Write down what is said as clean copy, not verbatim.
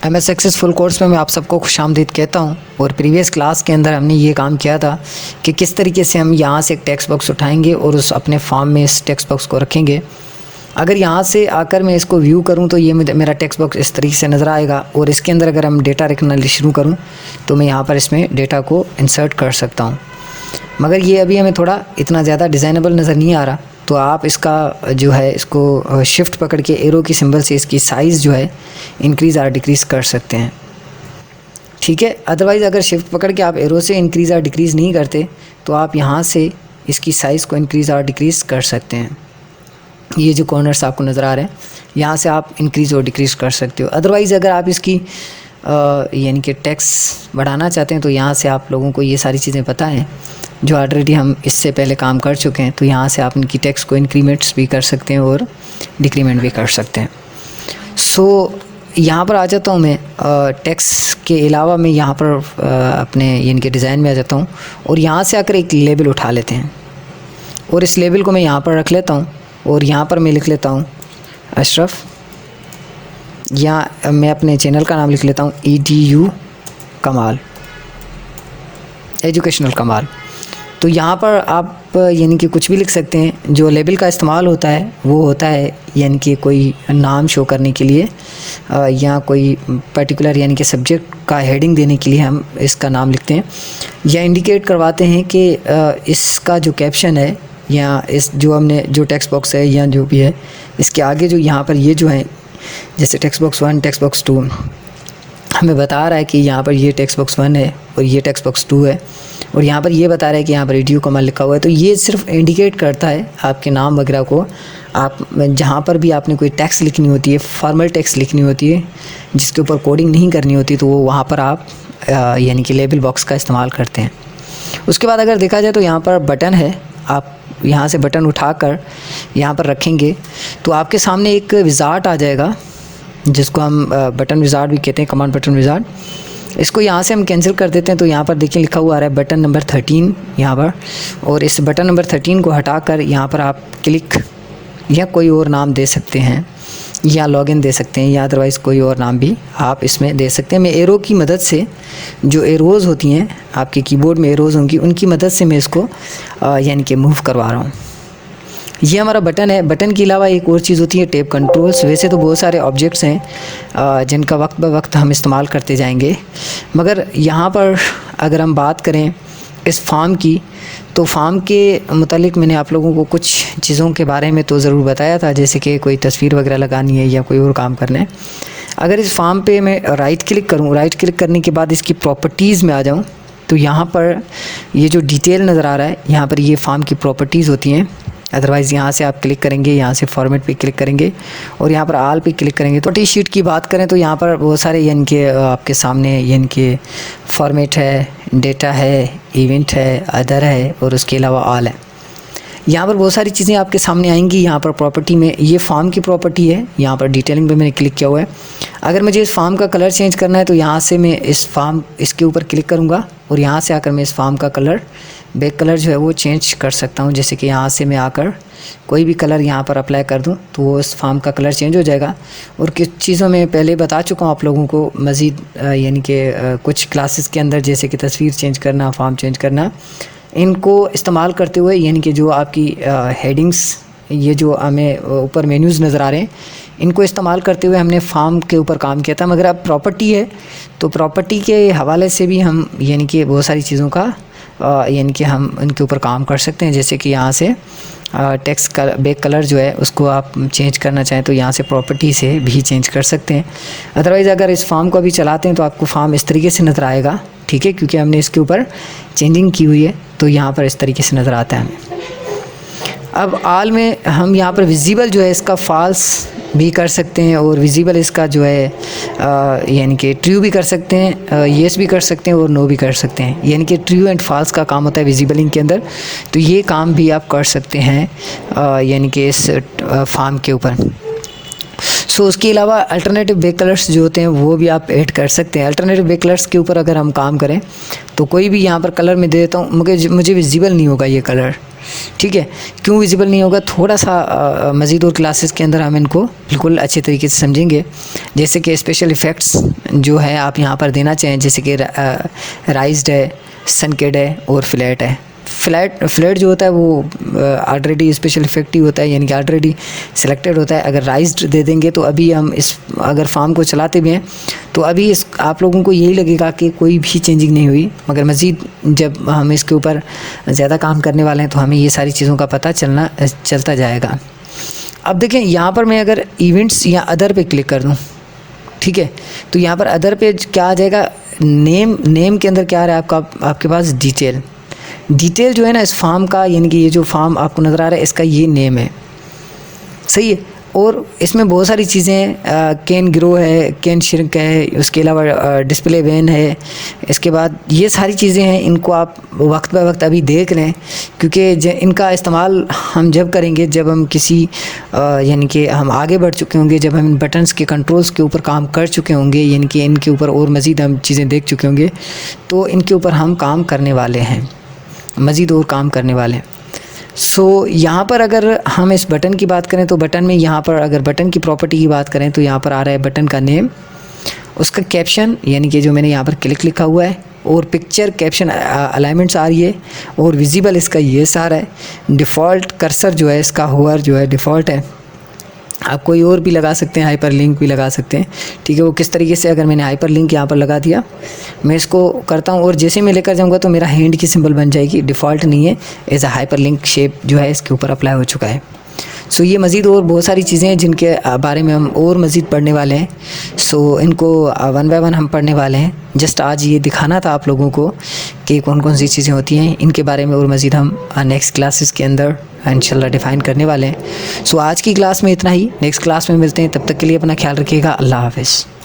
MS successful course में मैं आप सबको खुशामदीद कहता हूं। और प्रीवियस क्लास के अंदर हमने ये काम किया था कि किस तरीके से हम यहाँ से एक टेक्स्ट बॉक्स उठाएंगे और उस अपने फॉर्म में इस टेक्स्ट बॉक्स को रखेंगे। अगर यहाँ से आकर मैं इसको व्यू करूँ तो ये मेरा टेक्स्ट बॉक्स इस तरीके से नज़र आएगा। और इसके अंदर अगर हम डेटा रखना शुरू करूँ तो मैं यहाँ पर इसमें डेटा को इंसर्ट कर सकता हूँ। मगर ये अभी हमें थोड़ा इतना ज़्यादा डिज़ाइनेबल नज़र नहीं आ रहा, तो आप इसका जो है इसको शिफ्ट पकड़ के एरो की सिंबल से इसकी साइज़ जो है इंक्रीज़ और डिक्रीज़ कर सकते हैं। ठीक है, अदरवाइज़ अगर शिफ्ट पकड़ के आप एरो से इंक्रीज़ और डिक्रीज़ नहीं करते तो आप यहाँ से इसकी साइज़ को इंक्रीज़ और डिक्रीज़ कर सकते हैं। ये जो कॉर्नर्स आपको नज़र आ रहे हैं यहाँ से आप इंक्रीज़ और डिक्रीज़ कर सकते हो। अदरवाइज़ अगर आप इसकी यानी कि टेक्स्ट बढ़ाना चाहते हैं तो यहाँ से आप लोगों को ये सारी चीज़ें पता हैं जो ऑलरेडी हम इससे पहले काम कर चुके हैं। तो यहाँ से आप इनकी टेक्स्ट को इंक्रीमेंट्स भी कर सकते हैं और डिक्रीमेंट भी कर सकते हैं। सो यहाँ पर आ जाता हूँ मैं टेक्स्ट के अलावा मैं यहाँ पर अपने यानी कि डिज़ाइन में आ जाता हूँ और यहाँ से आकर एक लेबल उठा लेते हैं और इस लेबल को मैं यहाँ पर रख लेता हूँ और यहाँ पर मैं लिख लेता हूँ अशरफ, या मैं अपने चैनल का नाम लिख लेता हूँ EDU कमाल, एजुकेशनल कमाल। तो यहाँ पर आप यानी कि कुछ भी लिख सकते हैं। जो लेबल का इस्तेमाल होता है वो होता है यानी कि कोई नाम शो करने के लिए या कोई पर्टिकुलर यानी कि सब्जेक्ट का हेडिंग देने के लिए हम इसका नाम लिखते हैं या इंडिकेट करवाते हैं कि इसका जो कैप्शन है या इस जो हमने जो टेक्स्ट बॉक्स है या जो भी है इसके आगे जो यहाँ पर ये जो है जैसे टेक्स्ट बॉक्स 1 टेक्स्ट बॉक्स 2 हमें बता रहा है कि यहाँ पर ये टेक्स्ट बॉक्स 1 है और ये टेक्स्ट बॉक्स 2 है और यहाँ पर ये बता रहा है कि यहाँ पर EDU कमाल लिखा हुआ है। तो ये सिर्फ इंडिकेट करता है आपके नाम वगैरह को। आप जहाँ पर भी आपने कोई टेक्स्ट लिखनी होती है, फॉर्मल टेक्स्ट लिखनी होती है जिसके ऊपर कोडिंग नहीं करनी होती, तो वो वहाँ पर आप यानी कि लेबल बॉक्स का इस्तेमाल करते हैं। उसके बाद अगर देखा जाए तो यहाँ पर बटन है, आप यहाँ से बटन उठाकर यहाँ पर रखेंगे तो आपके सामने एक विज़ार्ड आ जाएगा जिसको हम बटन विज़ार्ड भी कहते हैं, कमांड बटन विज़ार्ड। इसको यहाँ से हम कैंसिल कर देते हैं तो यहाँ पर देखिए लिखा हुआ आ रहा है बटन नंबर 13 यहाँ पर। और इस बटन नंबर 13 को हटाकर यहाँ पर आप क्लिक या कोई और नाम दे सकते हैं या लॉगिन दे सकते हैं या अदरवाइज़ कोई और नाम भी आप इसमें दे सकते हैं। मैं एरो की मदद से, जो एरोज़ होती हैं आपके कीबोर्ड में एरोज़ होंगी, उनकी मदद से मैं इसको यानी कि मूव करवा रहा हूँ। ये हमारा बटन है। बटन के अलावा एक और चीज़ होती है टैब कंट्रोल्स। वैसे तो बहुत सारे ऑब्जेक्ट्स हैं जिनका वक्त ब वक्त हम इस्तेमाल करते जाएंगे, मगर यहाँ पर अगर हम बात करें इस फॉर्म की तो फॉर्म के मुतालिक मैंने आप लोगों को कुछ चीज़ों के बारे में तो ज़रूर बताया था, जैसे कि कोई तस्वीर वगैरह लगानी है या कोई और काम करना है। अगर इस फॉर्म पे मैं राइट क्लिक करूँ, राइट क्लिक करने के बाद इसकी प्रॉपर्टीज़ में आ जाऊँ तो यहाँ पर ये जो डिटेल नज़र आ रहा है यहाँ पर ये फॉर्म की प्रॉपर्टीज़ होती हैं। अदरवाइज़ यहाँ से आप क्लिक करेंगे, यहाँ से फॉर्मेट पे क्लिक करेंगे और यहाँ पर आल पे क्लिक करेंगे। तो शीट की बात करें तो यहाँ पर बहुत सारे यानी कि आपके सामने यानी कि फॉर्मेट है, डेटा है, इवेंट है, अदर है और उसके अलावा आल है। यहाँ पर बहुत सारी चीज़ें आपके सामने आएंगी। यहाँ पर प्रॉपर्टी में ये फॉर्म की प्रॉपर्टी है, यहाँ पर डिटेलिंग पे मैंने क्लिक किया हुआ है। अगर मुझे इस फॉर्म का कलर चेंज करना है तो यहाँ से मैं इस फॉर्म इसके ऊपर क्लिक करूँगा और यहाँ से आकर मैं इस फॉर्म का कलर बैक कलर जो है वो चेंज कर सकता हूँ। जैसे कि यहाँ से मैं आकर कोई भी कलर यहाँ पर अप्लाई कर दूँ तो वो इस फॉर्म का कलर चेंज हो जाएगा। और किस चीज़ों में पहले बता चुका हूँ आप लोगों को मज़ीद यानी कि कुछ क्लासेस के अंदर, जैसे कि तस्वीर चेंज करना, फॉर्म चेंज करना, इनको इस्तेमाल करते हुए यानी कि जो आपकी हेडिंग्स, ये जो हमें ऊपर मेन्यूज़ नज़र आ रहे हैं, इनको इस्तेमाल करते हुए हमने फॉर्म के ऊपर काम किया था। मगर अब प्रॉपर्टी है तो प्रॉपर्टी के हवाले से भी हम यानी कि बहुत सारी चीज़ों का यानी कि हम इनके ऊपर काम कर सकते हैं। जैसे कि यहाँ से टेक्स्ट का बैक कलर जो है उसको आप चेंज करना चाहें तो यहाँ से प्रॉपर्टी से भी चेंज कर सकते हैं। अदरवाइज़ अगर इस फॉर्म को भी चलाते हैं तो आपको फॉर्म इस तरीके से नज़र आएगा, ठीक है, क्योंकि हमने इसके ऊपर चेंजिंग की हुई है तो यहाँ पर इस तरीके से नज़र आता है हमें। अब आल में हम यहाँ पर विजिबल जो है इसका फॉल्स भी कर सकते हैं और विजिबल इसका जो है यानी कि ट्रू भी कर सकते हैं, येस भी कर सकते हैं और नो भी कर सकते हैं। यानी कि ट्रू एंड फॉल्स का काम होता है विजिबलिंग के अंदर, तो ये काम भी आप कर सकते हैं यानी कि इस फॉर्म के ऊपर। सो उसके अलावा अल्टरनेटिव बैक कलर्स जो होते हैं वो भी आप ऐड कर सकते हैं। अल्टरनेटिव बैक कलर्स के ऊपर अगर हम काम करें तो कोई भी यहाँ पर कलर में दे देता हूँ, मगर मुझे विजिबल नहीं होगा ये कलर, ठीक है। क्यों विजिबल नहीं होगा, थोड़ा सा मज़ीद और क्लासेस के अंदर हम इनको बिल्कुल अच्छे तरीके से समझेंगे। जैसे कि स्पेशल इफ़ेक्ट्स जो है आप यहाँ पर देना चाहें, जैसे कि राइज्ड है, सनकेड है और फ्लैट है। फ्लैट जो होता है वो ऑलरेडी स्पेशल इफेक्ट ही होता है, यानी कि ऑलरेडी सिलेक्टेड होता है। अगर राइज्ड दे देंगे तो अभी हम इस अगर फार्म को चलाते भी हैं तो अभी इस आप लोगों को यही लगेगा कि कोई भी चेंजिंग नहीं हुई, मगर मज़ीद जब हम इसके ऊपर ज़्यादा काम करने वाले हैं तो हमें ये सारी चीज़ों का पता चलता जाएगा। अब देखें यहाँ पर मैं अगर इवेंट्स या अदर पे क्लिक कर दूँ, ठीक है, तो यहाँ पर अदर पे क्या आ जाएगा, नेम के अंदर क्या आ रहा है आपके पास डिटेल जो है ना इस फार्म का, यानी कि ये जो फार्म आपको नज़र आ रहा है इसका ये नेम है, सही है। और इसमें बहुत सारी चीज़ें हैं, कैन ग्रो है, कैन श्रिंक है, उसके अलावा डिस्प्ले वैन है। इसके बाद ये सारी चीज़ें हैं, इनको आप वक्त ब वक्त अभी देख लें, क्योंकि इनका इस्तेमाल हम जब करेंगे जब हम किसी यानी कि हम आगे बढ़ चुके होंगे, जब हम इन बटन्स के कंट्रोल्स के ऊपर काम कर चुके होंगे, यानी कि इनके ऊपर और मज़ीद हम चीज़ें देख चुके होंगे, तो इनके ऊपर हम काम करने वाले हैं, मज़ीद और काम करने वाले हैं। सो यहाँ पर अगर हम इस बटन की बात करें तो बटन में यहाँ पर अगर बटन की प्रॉपर्टी की बात करें तो यहाँ पर आ रहा है बटन का नेम, उसका कैप्शन यानी कि जो मैंने यहाँ पर क्लिक लिखा हुआ है, और पिक्चर कैप्शन अलाइनमेंट्स आ रही है, और विजिबल इसका ये सारा है। डिफ़ॉल्ट कर्सर जो है इसका होवर जो है डिफ़ॉल्ट है, आप कोई और भी लगा सकते हैं, हाइपर लिंक भी लगा सकते हैं, ठीक है। वो किस तरीके से, अगर मैंने हाइपर लिंक यहाँ पर लगा दिया, मैं इसको करता हूँ और जैसे मैं लेकर जाऊँगा तो मेरा हैंड की सिंबल बन जाएगी, डिफ़ॉल्ट नहीं है, as a hyper link shape जो है इसके ऊपर अप्लाई हो चुका है। सो ये मज़ीद और बहुत सारी चीज़ें हैं जिनके बारे में हम और मज़ीद पढ़ने वाले हैं। सो इनको वन बाय वन हम पढ़ने वाले हैं। जस्ट आज ये दिखाना था आप लोगों को कि कौन कौन सी चीज़ें होती हैं, इनके बारे में और मज़ीद हम नेक्स्ट क्लासेस के अंदर इंशाल्लाह डिफ़ाइन करने वाले हैं। सो आज की क्लास में इतना ही, नेक्स्ट क्लास में मिलते हैं, तब तक के लिए अपना ख्याल रखिएगा। अल्लाह हाफ़िज़।